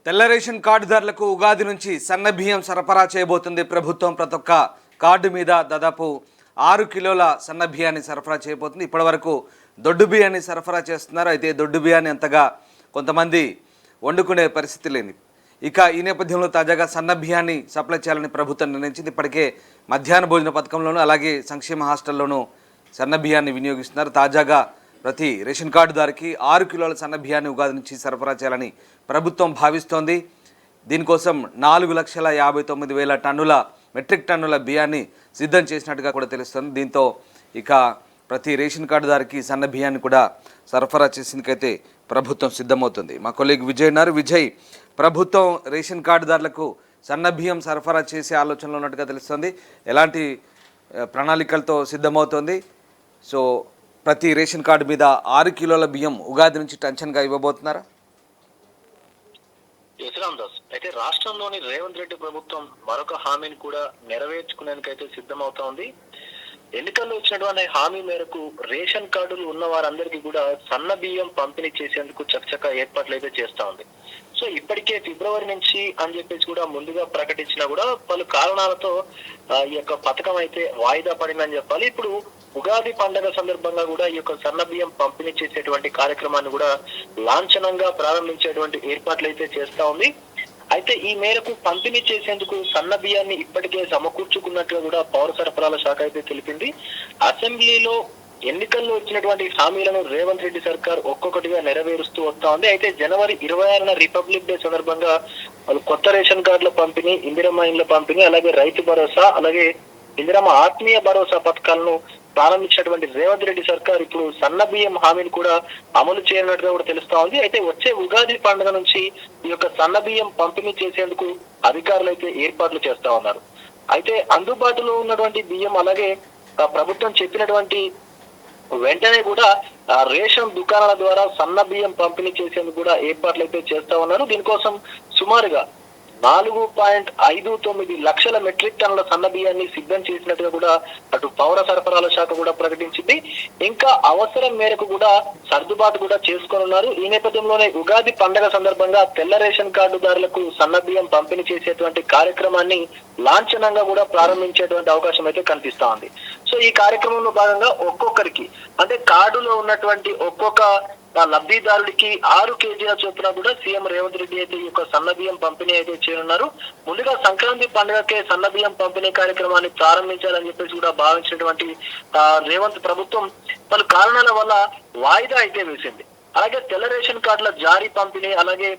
తెల్ల రేషన్ కార్డుదారులకు ఉగాది నుంచి సన్న బియ్యం సరఫరా చేయబోతుంది ప్రభుత్వం. ప్రతి ఒక్క కార్డు మీద దాదాపు 6 కిలోల సన్న బియ్యాన్ని సరఫరా చేయబోతుంది. ఇప్పటివరకు దొడ్డు బియ్యాన్ని సరఫరా చేస్తున్నారు. అయితే దొడ్డు బియ్యాన్ని అంతగా కొంతమంది వండుకునే పరిస్థితి లేని ఇక ఈ నేపథ్యంలో తాజాగా సన్న బియ్యాన్ని సప్లై చేయాలని ప్రభుత్వం నిర్ణయించింది. ఇప్పటికే మధ్యాహ్న భోజన పథకంలోనూ అలాగే సంక్షేమ హాస్టల్లోనూ సన్న బియ్యాన్ని వినియోగిస్తున్నారు. తాజాగా ప్రతి రేషన్ కార్డుదారికి 6 కిలోల సన్న బియ్యాన్ని ఉగాది నుంచి సరఫరా చేయాలని ప్రభుత్వం భావిస్తోంది. దీనికోసం 4,59,000 టన్నుల మెట్రిక్ టన్నుల బియ్యాన్ని సిద్ధం చేసినట్టుగా కూడా తెలుస్తుంది. దీంతో ఇక ప్రతి రేషన్ కార్డుదారికి సన్న బియ్యాన్ని కూడా సరఫరా చేసేందుకైతే ప్రభుత్వం సిద్ధమవుతుంది. మా కొలీగ్ విజయ్ ఉన్నారు. విజయ్, ప్రభుత్వం రేషన్ కార్డుదారులకు సన్న బియ్యం సరఫరా చేసే ఆలోచనలో ఉన్నట్టుగా తెలుస్తుంది. ఎలాంటి ప్రణాళికలతో సిద్ధమవుతోంది? సో ప్రతి రేషన్ కార్డు మీద 6 కిలోల బియ్యం ఉగాది నుంచి టెన్షన్గా ఇవ్వబోతున్నారా? యశ్రామ్దాస్, అయితే రాష్ట్రంలోని రేవంత్ రెడ్డి ప్రభుత్వం మరొక హామీని కూడా నెరవేర్చుకునేందుకైతే సిద్ధమవుతోంది. ఎన్నికల్లో ఇచ్చినటువంటి హామీ మేరకు రేషన్ కార్డులు ఉన్న వారందరికీ కూడా సన్న బియ్యం పంపిణీ చేసేందుకు చకచక ఏర్పాట్లు అయితే చేస్తా ఉంది. సో ఇప్పటికే ఫిబ్రవరి నుంచి అని చెప్పేసి కూడా ముందుగా ప్రకటించినా కూడా పలు కారణాలతో ఈ యొక్క పథకం అయితే వాయిదా పడిందని చెప్పాలి. ఇప్పుడు ఉగాది పండుగ సందర్భంగా కూడా ఈ యొక్క సన్న బియ్యం పంపిణీ చేసేటువంటి కార్యక్రమాన్ని కూడా లాంఛనంగా ప్రారంభించేటువంటి ఏర్పాట్లు అయితే చేస్తా ఉంది. అయితే ఈ మేరకు పంపిణీ చేసేందుకు సన్న బియ్యాన్ని ఇప్పటికే సమకూర్చుకున్నట్టుగా కూడా పౌర సరఫరాల శాఖ అయితే తెలిపింది. అసెంబ్లీలో ఎన్నికల్లో ఇచ్చినటువంటి హామీలను రేవంత్ రెడ్డి సర్కార్ ఒక్కొక్కటిగా నెరవేరుస్తూ వస్తా ఉంది. అయితే జనవరి 26న రిపబ్లిక్ డే సందర్భంగా వాళ్ళు కొత్త రేషన్ కార్డుల పంపిణీ, ఇందిరమ్మ ఇండ్ల పంపిణీ, అలాగే రైతు భరోసా, అలాగే ఇందిరమ్మ ఆత్మీయ భరోసా పథకాలను ప్రారంభించినటువంటి రేవంత్ రెడ్డి సర్కార్ ఇప్పుడు సన్న బియ్యం హామీని కూడా అమలు చేయనున్నట్టుగా కూడా తెలుస్తా ఉంది. అయితే వచ్చే ఉగాది పండుగ నుంచి ఈ యొక్క సన్న బియ్యం పంపిణీ చేసేందుకు అధికారులు అయితే ఏర్పాట్లు చేస్తా ఉన్నారు. అయితే అందుబాటులో ఉన్నటువంటి బియ్యం అలాగే ప్రభుత్వం చెప్పినటువంటి వెంటనే కూడా రేషన్ దుకాణాల ద్వారా సన్న బియ్యం పంపిణీ చేసేందుకు కూడా ఏర్పాట్లు అయితే చేస్తా ఉన్నారు. దీనికోసం సుమారుగా 4.59 లక్షల మెట్రిక్ టన్నుల సన్న బియ్యాన్ని సిద్ధం చేసినట్టుగా కూడా అటు పౌర సరఫరాల శాఖ కూడా ప్రకటించింది. ఇంకా అవసరం మేరకు కూడా సర్దుబాటు కూడా చేసుకోనున్నారు. ఈ నేపథ్యంలోనే ఉగాది పండుగ సందర్భంగా తెల్ల రేషన్ కార్డుదారులకు సన్న బియ్యం పంపిణీ చేసేటువంటి కార్యక్రమాన్ని లాంఛనంగా కూడా ప్రారంభించేటువంటి అవకాశం అయితే కనిపిస్తా ఉంది. సో ఈ కార్యక్రమంలో భాగంగా ఒక్కొక్కరికి అంటే కార్డులో ఉన్నటువంటి ఒక్కొక్క లబ్ధిదారుడికి 6 కేజీల చొప్పున కూడా సీఎం రేవంత్ రెడ్డి అయితే ఈ యొక్క సన్న బియ్యం పంపిణీ అయితే చేయనున్నారు. ముందుగా సంక్రాంతి పండుగకే సన్న బియ్యం పంపిణీ కార్యక్రమాన్ని ప్రారంభించాలని చెప్పేసి కూడా భావించినటువంటి రేవంత్ ప్రభుత్వం పలు కారణాల వల్ల వాయిదా అయితే వేసింది. అలాగే తెల్ల రేషన్ కార్డుల జారీ పంపిణీ అలాగే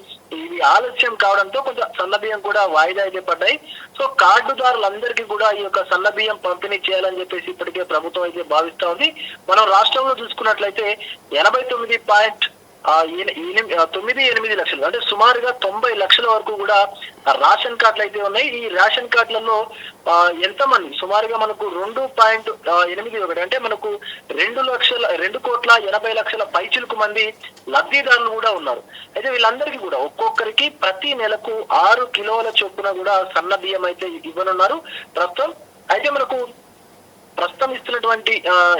ఇవి ఆలస్యం కావడంతో కొంచెం సన్న బియ్యం కూడా వాయిదా అయితే పడ్డాయి. సో కార్డుదారులందరికీ కూడా ఈ యొక్క సన్న బియ్యం పంపిణీ చేయాలని చెప్పేసి ఇప్పటికే ప్రభుత్వం అయితే భావిస్తా ఉంది. మనం రాష్ట్రంలో చూసుకున్నట్లయితే 89.98 లక్షలు అంటే సుమారుగా 90 లక్షల వరకు కూడా రేషన్ కార్డులు అయితే ఉన్నాయి. ఈ రేషన్ కార్డులలో ఎంతమంది సుమారుగా మనకు 2.81 అంటే మనకు 2,80,00,000 పైచిలకు మంది లబ్ధిదారులు కూడా ఉన్నారు. అయితే వీళ్ళందరికీ కూడా ఒక్కొక్కరికి ప్రతి నెలకు 6 కిలోల చొప్పున కూడా సన్న బియ్యం అయితే ఇవ్వనున్నారు ప్రస్తుతం. అయితే మనకు ప్రస్తుతం ఇస్తున్నటువంటి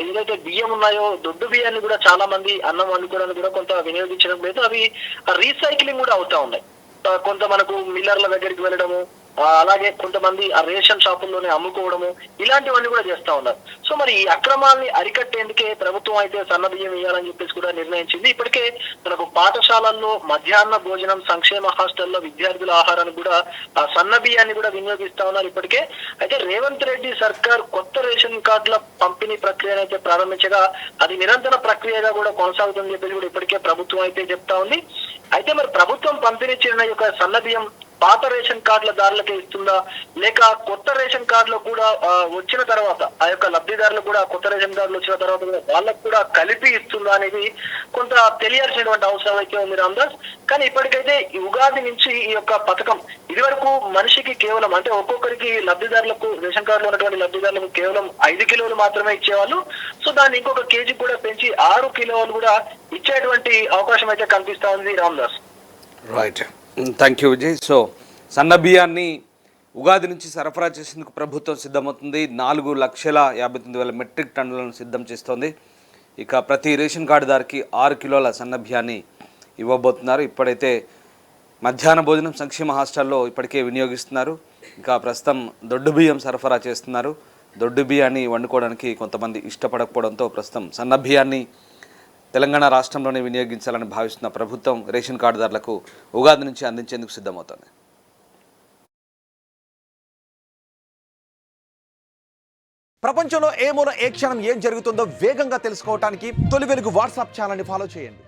ఏదైతే బియ్యం ఉన్నాయో దొడ్డు బియ్యాన్ని కూడా చాలా మంది అన్నం వండుకోవడానికి కూడా కొంత వినియోగించడం లేదు. అవి రీసైక్లింగ్ కూడా అవుతా ఉన్నాయి. కొంత మనకు మిల్లర్ల దగ్గరికి వెళ్ళడము, అలాగే కొంతమంది ఆ రేషన్ షాపుల్లోనే అమ్ముకోవడము, ఇలాంటివన్నీ కూడా చేస్తా ఉన్నారు. సో మరి ఈ అక్రమాల్ని అరికట్టేందుకే ప్రభుత్వం అయితే సన్న బియ్యం ఇవ్వాలని చెప్పేసి కూడా నిర్ణయించింది. ఇప్పటికే మనకు పాఠశాలల్లో మధ్యాహ్న భోజనం, సంక్షేమ హాస్టల్లో విద్యార్థుల ఆహారాన్ని కూడా ఆ సన్న బియ్యాన్ని కూడా వినియోగిస్తా ఉన్నారు ఇప్పటికే. అయితే రేవంత్ రెడ్డి సర్కార్ కొత్త రేషన్ కార్డుల పంపిణీ ప్రక్రియను అయితే ప్రారంభించగా అది నిరంతర ప్రక్రియగా కూడా కొనసాగుతుందని చెప్పేసి కూడా ఇప్పటికే ప్రభుత్వం అయితే చెప్తా ఉంది. అయితే మరి ప్రభుత్వం పంపిణీ చేయడం యొక్క సన్న బియ్యం పాత రేషన్ కార్డుల దారులకే ఇస్తుందా లేక కొత్త రేషన్ కార్డులో కూడా వచ్చిన తర్వాత ఆ యొక్క లబ్ధిదారులు కూడా కొత్త రేషన్ కార్డులు వచ్చిన తర్వాత వాళ్ళకు కూడా కలిపి ఇస్తుందా అనేది కొంత తెలియాల్సినటువంటి అవసరం అయితే ఉంది రామ్దాస్. కానీ ఇప్పటికైతే ఈ ఉగాది నుంచి ఈ యొక్క పథకం ఇదివరకు మనిషికి కేవలం అంటే ఒక్కొక్కరికి లబ్ధిదారులకు రేషన్ కార్డులో ఉన్నటువంటి లబ్ధిదారులకు కేవలం 5 కిలోలు మాత్రమే ఇచ్చేవాళ్ళు. సో దాన్ని ఇంకొక కేజీ కూడా పెంచి 6 కిలోలు కూడా ఇచ్చేటువంటి అవకాశం అయితే కనిపిస్తా ఉంది Ramdas. Right, thank you Vijay. So సన్న బియ్యాన్ని ఉగాది నుంచి సరఫరా చేసేందుకు ప్రభుత్వం సిద్ధమవుతుంది. 4,59,000 మెట్రిక్ టన్నులను సిద్ధం చేస్తోంది. ఇక ప్రతి రేషన్ కార్డుదారికి 6 కిలోల సన్న బియ్యాన్ని ఇవ్వబోతున్నారు. ఇప్పుడైతే మధ్యాహ్న భోజనం సంక్షేమ హాస్టల్లో ఇప్పటికే వినియోగిస్తున్నారు. ఇంకా ప్రస్తుతం దొడ్డు బియ్యం సరఫరా చేస్తున్నారు. దొడ్డు బియ్యాన్ని వండుకోవడానికి కొంతమంది ఇష్టపడకపోవడంతో ప్రస్తుతం సన్న బియ్యాన్ని తెలంగాణ రాష్ట్రంలోనే వినియోగించాలని భావిస్తున్న ప్రభుత్వం రేషన్ కార్డుదారులకు ఉగాది నుంచి అందించేందుకు సిద్ధమవుతోంది. ప్రపంచంలో ఏ మూల ఏ క్షణం ఏం జరుగుతుందో వేగంగా తెలుసుకోవడానికి తొలి వెలుగు వాట్సాప్ ఛానల్ని ఫాలో చేయండి.